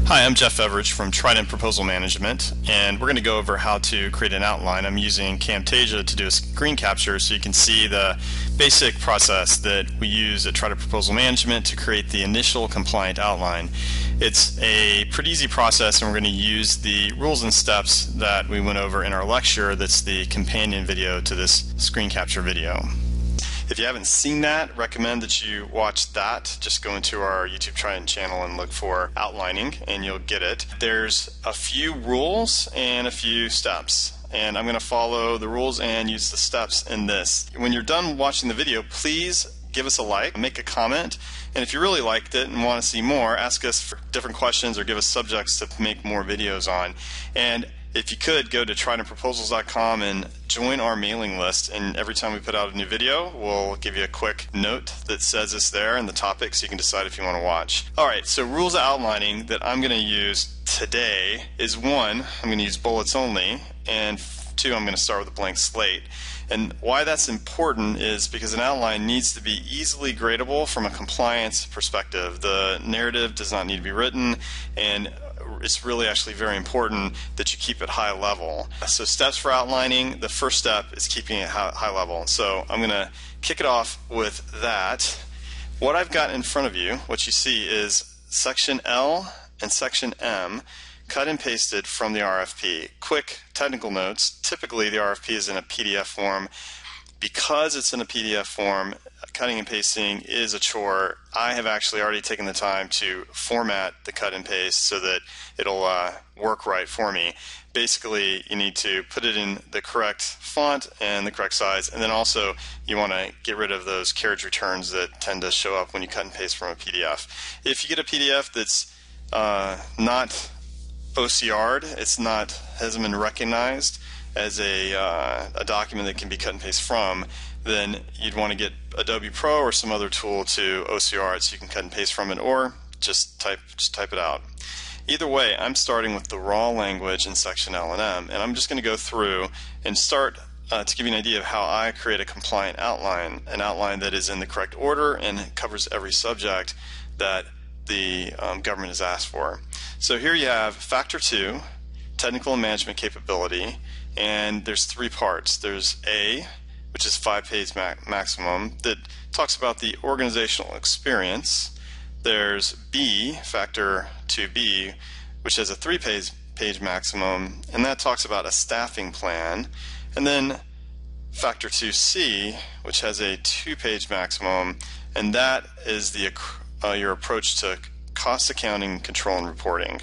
Hi, I'm Jeff Everidge from Trident Proposal Management, and we're going to go over how to create an outline. I'm using Camtasia to do a screen capture so you can see the basic process that we use at Trident Proposal Management to create the initial compliant outline. It's a pretty easy process, and we're going to use the rules and steps that we went over in our lecture that's the companion video to this screen capture video. If you haven't seen that, recommend that you watch that. Just go into our YouTube Trident channel and look for outlining and you'll get it. There's a few rules and a few steps, and I'm going to follow the rules and use the steps in this. When you're done watching the video, please give us a like, make a comment, and if you really liked it and want to see more, ask us for different questions or give us subjects to make more videos on. And if you could, go to tridentproposals.com and join our mailing list, and every time we put out a new video, we'll give you a quick note that says it's there and the topic so you can decide if you want to watch. Alright, so rules of outlining that I'm going to use today is 1, I'm going to use bullets only, and 2, I'm going to start with a blank slate. And why that's important is because an outline needs to be easily gradable from a compliance perspective. The narrative does not need to be written, and it's really actually very important that you keep it high level. So steps for outlining, the first step is keeping it high level. So I'm going to kick it off with that. What I've got in front of you, what you see is section L and section M cut and pasted from the RFP. Quick technical notes, typically the RFP is in a PDF form. Because it's in a PDF form, cutting and pasting is a chore. I have actually already taken the time to format the cut and paste so that it'll work right for me. Basically, you need to put it in the correct font and the correct size, and then also you want to get rid of those carriage returns that tend to show up when you cut and paste from a PDF. If you get a PDF that's not OCR'd, hasn't been recognized as a document that can be cut and paste from, then you'd want to get Adobe Pro or some other tool to OCR it so you can cut and paste from it, or just type it out. Either way, I'm starting with the raw language in section L and M, and I'm just going to go through and start to give you an idea of how I create a compliant outline, an outline that is in the correct order and covers every subject that the government has asked for. So here you have Factor 2, Technical and Management Capability, and there's 3 parts. There's A, which is 5-page maximum, that talks about the organizational experience. There's B, Factor 2B, which has a 3-page maximum, and that talks about a staffing plan. And then Factor 2C, which has a 2-page maximum, and that is your approach to cost accounting, control, and reporting.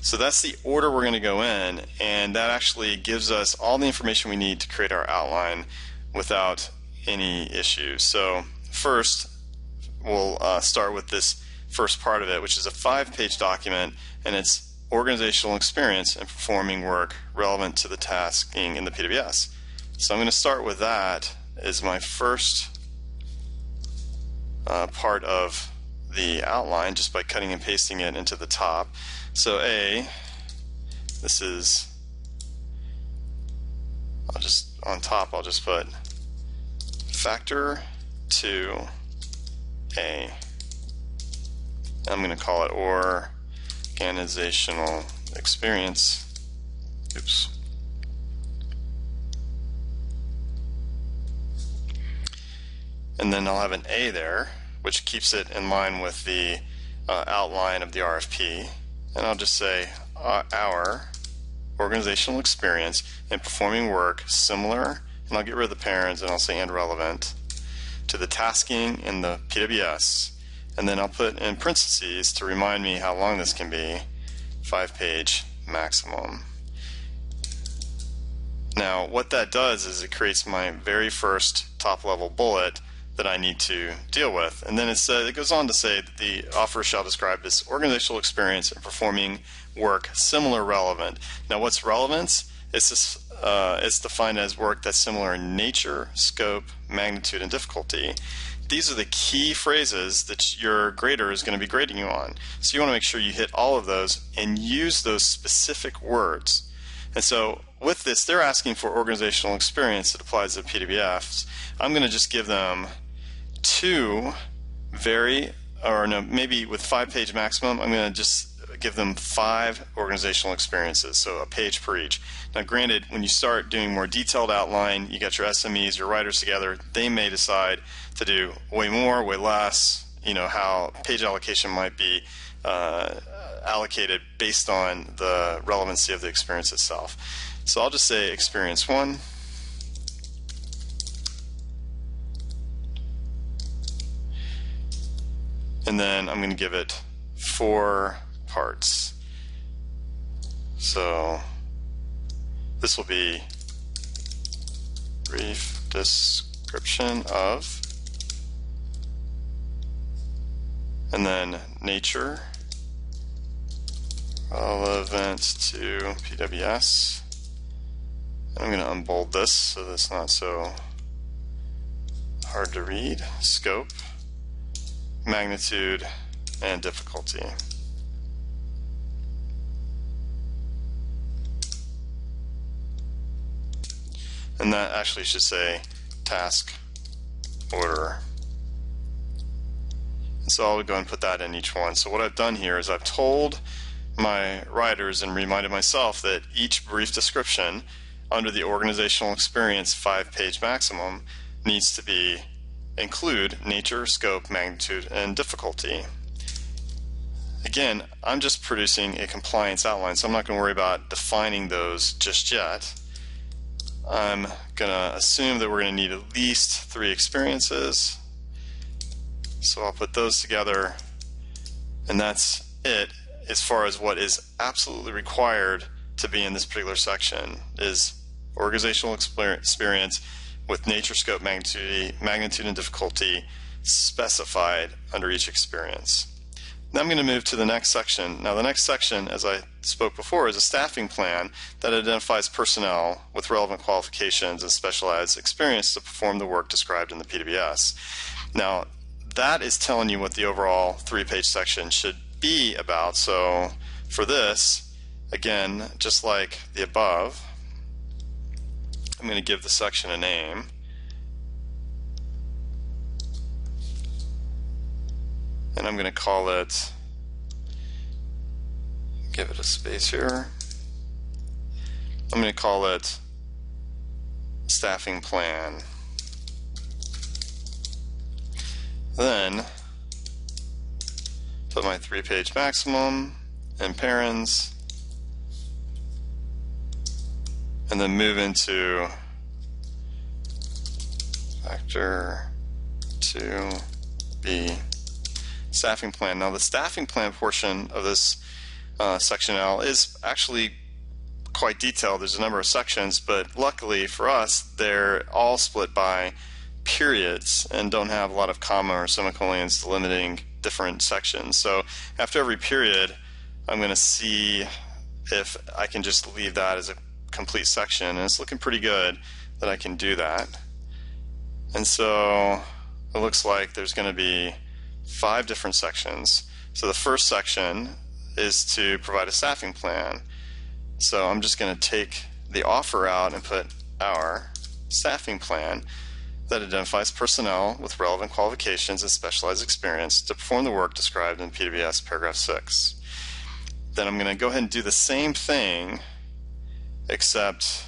So that's the order we're going to go in, and that actually gives us all the information we need to create our outline without any issues. So first, we'll start with this first part of it, which is a 5-page document, and it's organizational experience and performing work relevant to the tasking in the PWS. So I'm going to start with that as my first part of the outline, just by cutting and pasting it into the top. So A, this is, on top I'll just put Factor 2A. I'm going to call it organizational experience. Oops. And then I'll have an A there, which keeps it in line with the outline of the RFP. And I'll just say our organizational experience in performing work similar, and I'll get rid of the parents and I'll say and relevant to the tasking in the PWS. And then I'll put in parentheses to remind me how long this can be, 5-page maximum. Now what that does is it creates my very first top-level bullet that I need to deal with. And then it goes on to say that the offer shall describe this organizational experience in performing work similar relevant. Now what's relevance? It's defined as work that's similar in nature, scope, magnitude, and difficulty. These are the key phrases that your grader is going to be grading you on. So you want to make sure you hit all of those and use those specific words. And so with this, they're asking for organizational experience that applies to PWFs. I'm going to just give them 2 maybe with 5-page maximum, I'm going to just give them 5 organizational experiences, so a page per each. Now granted, when you start doing more detailed outline, you got your SMEs, your writers together, they may decide to do way more, way less, how page allocation might be allocated based on the relevancy of the experience itself. So I'll just say experience 1. And then I'm going to give it 4 parts. So this will be brief description of, and then nature relevant to PWS. I'm going to unbold this so that's not so hard to read. Scope, magnitude, and difficulty. And that actually should say task order. And so I'll go and put that in each one. So what I've done here is I've told my writers and reminded myself that each brief description under the organizational experience 5-page maximum needs to include nature, scope, magnitude, and difficulty. Again, I'm just producing a compliance outline, so I'm not going to worry about defining those just yet. I'm going to assume that we're going to need at least 3 experiences. So I'll put those together, and that's it as far as what is absolutely required to be in this particular section is organizational experience with nature, scope, magnitude, and difficulty specified under each experience. Now I'm going to move to the next section. Now the next section, as I spoke before, is a staffing plan that identifies personnel with relevant qualifications and specialized experience to perform the work described in the PWS. Now that is telling you what the overall 3-page section should be about. So for this, again, just like the above, I'm going to give the section a name. And I'm going to call it, give it a space here, I'm going to call it staffing plan. Then put my 3-page maximum and parens, and then move into factor 2B. Staffing plan. Now the staffing plan portion of this section L is actually quite detailed. There's a number of sections, but luckily for us they're all split by periods and don't have a lot of comma or semicolons delimiting different sections. So after every period I'm going to see if I can just leave that as a complete section, and it's looking pretty good that I can do that. And so it looks like there's going to be 5 different sections. So the first section is to provide a staffing plan. So I'm just going to take the offer out and put our staffing plan that identifies personnel with relevant qualifications and specialized experience to perform the work described in PWS paragraph 6. Then I'm going to go ahead and do the same thing, except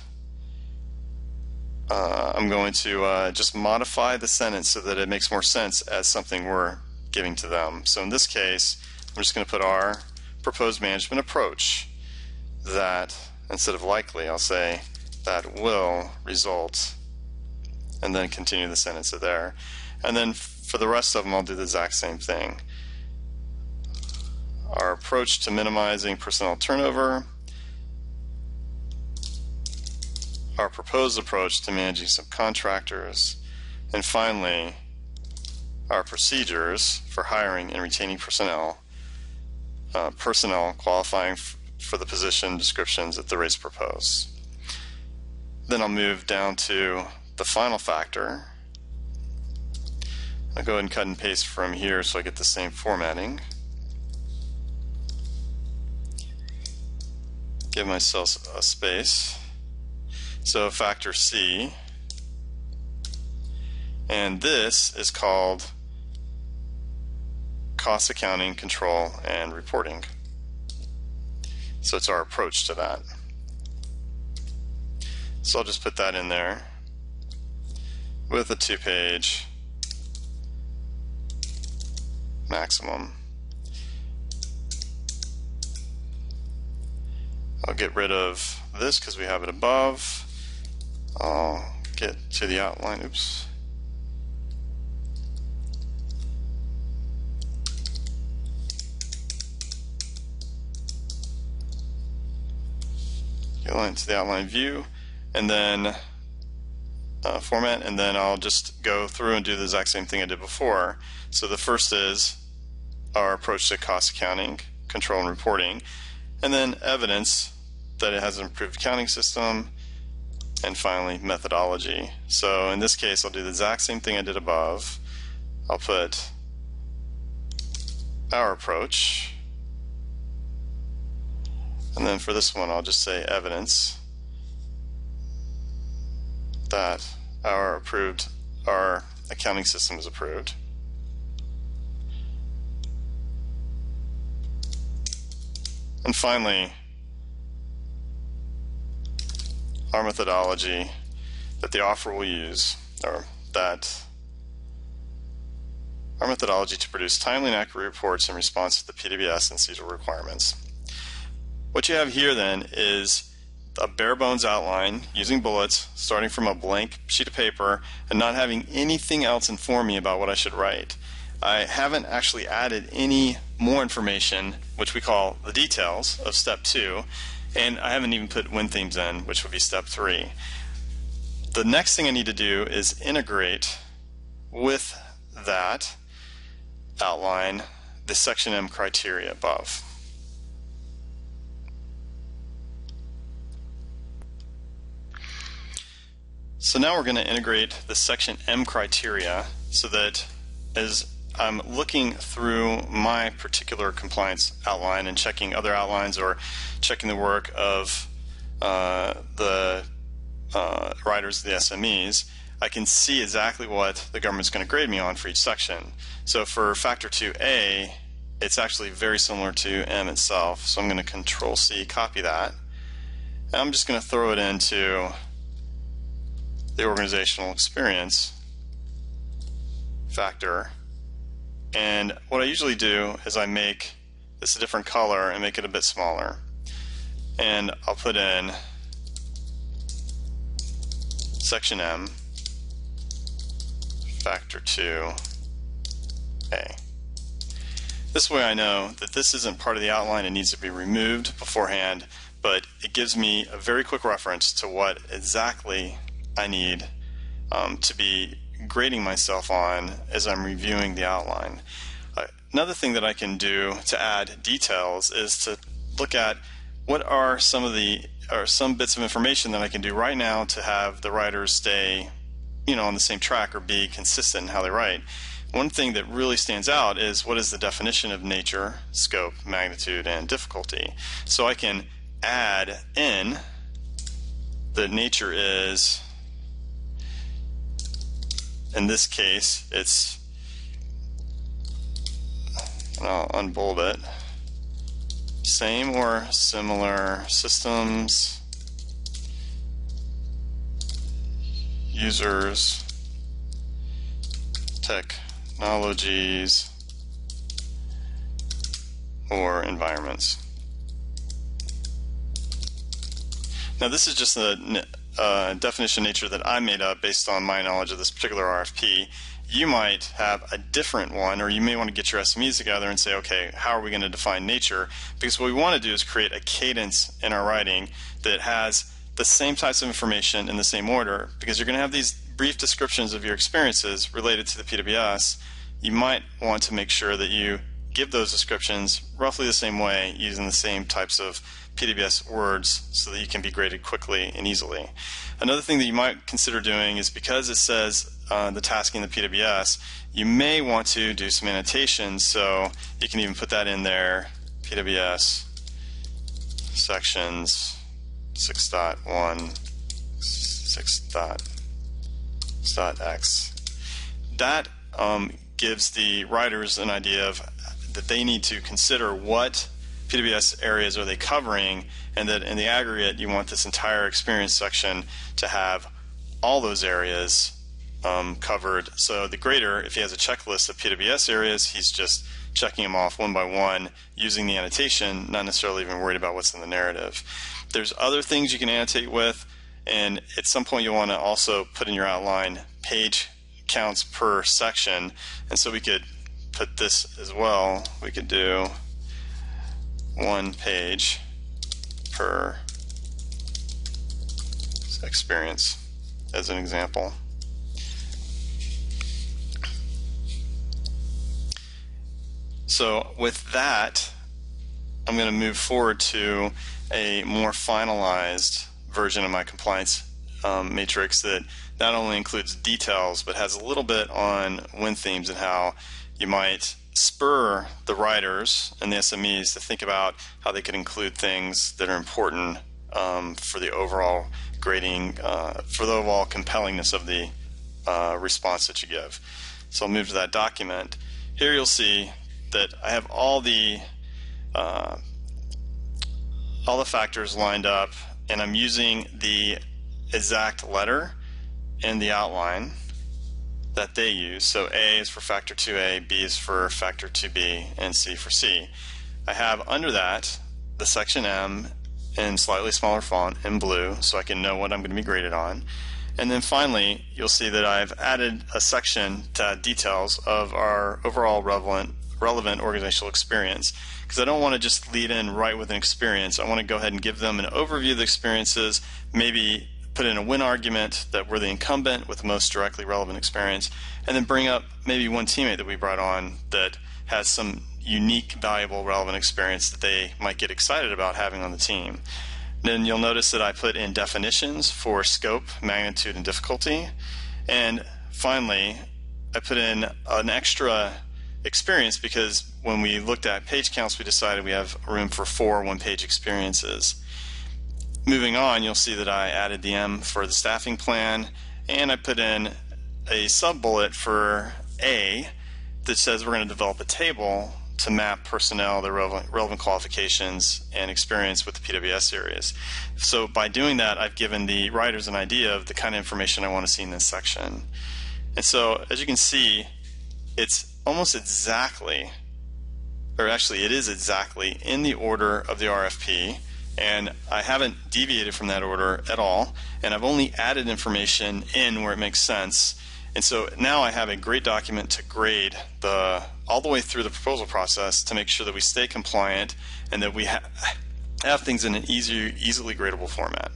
I'm going to just modify the sentence so that it makes more sense as something we're giving to them. So in this case, I'm just going to put our proposed management approach that, instead of likely, I'll say that will result, and then continue the sentence to there. And then for the rest of them, I'll do the exact same thing. Our approach to minimizing personnel turnover, our proposed approach to managing subcontractors, and finally, our procedures for hiring and retaining personnel qualifying for the position descriptions at the rates proposed. Then I'll move down to the final factor. I'll go ahead and cut and paste from here so I get the same formatting. Give myself a space. So factor C, and this is called cost accounting, control, and reporting. So it's our approach to that. So I'll just put that in there with a 2-page maximum. I'll get rid of this because we have it above. I'll get to the outline. Oops. Get to the outline view, and then format, and then I'll just go through and do the exact same thing I did before. So the first is our approach to cost accounting, control and reporting, and then evidence that it has an improved accounting system, and finally methodology. So in this case I'll do the exact same thing I did above. I'll put our approach, and then for this one I'll just say evidence that our accounting system is approved. And finally, our methodology that the offer will use, or that our methodology to produce timely and accurate reports in response to the PWS and CESAR requirements. What you have here then is a bare bones outline using bullets, starting from a blank sheet of paper and not having anything else inform me about what I should write. I haven't actually added any more information, which we call the details of step 2, and I haven't even put wind themes in, which would be step 3. The next thing I need to do is integrate with that outline the section M criteria above. So now we're going to integrate the section M criteria so that as I'm looking through my particular compliance outline and checking other outlines or checking the work of the writers, the SMEs, I can see exactly what the government's going to grade me on for each section. So for Factor 2A, it's actually very similar to M itself. So I'm going to Control-C, copy that. And I'm just going to throw it into the organizational experience factor. And what I usually do is I make this a different color and make it a bit smaller. And I'll put in section M, factor 2A. This way I know that this isn't part of the outline and needs to be removed beforehand, but it gives me a very quick reference to what exactly I need to be grading myself on as I'm reviewing the outline. Another thing that I can do to add details is to look at what are some bits of information that I can do right now to have the writers stay, on the same track or be consistent in how they write. One thing that really stands out is what is the definition of nature, scope, magnitude, and difficulty. So I can add in that nature is, in this case, it's, I'll unbold it, same or similar systems, users, technologies, or environments. Now this is just a definition of nature that I made up based on my knowledge of this particular RFP. You might have a different one, or you may want to get your SMEs together and say, okay, how are we going to define nature? Because what we want to do is create a cadence in our writing that has the same types of information in the same order, because you're going to have these brief descriptions of your experiences related to the PWS. You might want to make sure that you give those descriptions roughly the same way, using the same types of PWS words so that you can be graded quickly and easily. Another thing that you might consider doing is, because it says the tasking in the PWS, you may want to do some annotations, so you can even put that in there, PWS sections 6.1, 6.x. That gives the writers an idea of that they need to consider what PWS areas are they covering, and that in the aggregate you want this entire experience section to have all those areas covered. So the grader, if he has a checklist of PWS areas, he's just checking them off one by one using the annotation, not necessarily even worried about what's in the narrative. There's other things you can annotate with, and at some point you'll want to also put in your outline page counts per section, and so we could put this as well. We could do 1 page per experience as an example. So with that, I'm going to move forward to a more finalized version of my compliance matrix that not only includes details but has a little bit on win themes and how you might spur the writers and the SMEs to think about how they could include things that are important for the overall grading, for the overall compellingness of the response that you give. So I'll move to that document. Here you'll see that I have all the factors lined up, and I'm using the exact letter in the outline that they use. So A is for factor 2A, B is for factor 2B, and C for C. I have under that the section M in slightly smaller font in blue so I can know what I'm going to be graded on. And then finally you'll see that I've added a section to add details of our overall relevant organizational experience, because I don't want to just lead in right with an experience. I want to go ahead and give them an overview of the experiences, maybe put in a win argument that we're the incumbent with the most directly relevant experience, and then bring up maybe one teammate that we brought on that has some unique, valuable, relevant experience that they might get excited about having on the team. Then you'll notice that I put in definitions for scope, magnitude, and difficulty. And finally, I put in an extra experience because when we looked at page counts, we decided we have room for 4 one-page experiences. Moving on, you'll see that I added the M for the staffing plan, and I put in a sub-bullet for A that says we're going to develop a table to map personnel, their relevant qualifications and experience with the PWS areas. So by doing that, I've given the writers an idea of the kind of information I want to see in this section. And so as you can see, it's almost exactly, or actually it is exactly in the order of the RFP, and I haven't deviated from that order at all, and I've only added information in where it makes sense. And so now I have a great document to grade all the way through the proposal process to make sure that we stay compliant and that we have things in an easily gradable format.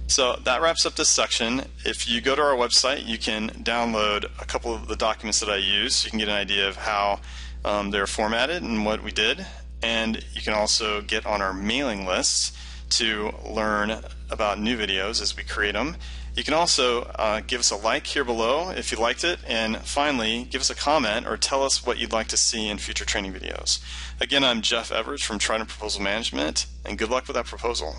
So that wraps up this section. If you go to our website, you can download a couple of the documents that I use so you can get an idea of how they're formatted and what we did. And you can also get on our mailing lists to learn about new videos as we create them. You can also give us a like here below if you liked it, and finally give us a comment or tell us what you'd like to see in future training videos. Again, I'm Jeff Everidge from Trident Proposal Management, and good luck with that proposal.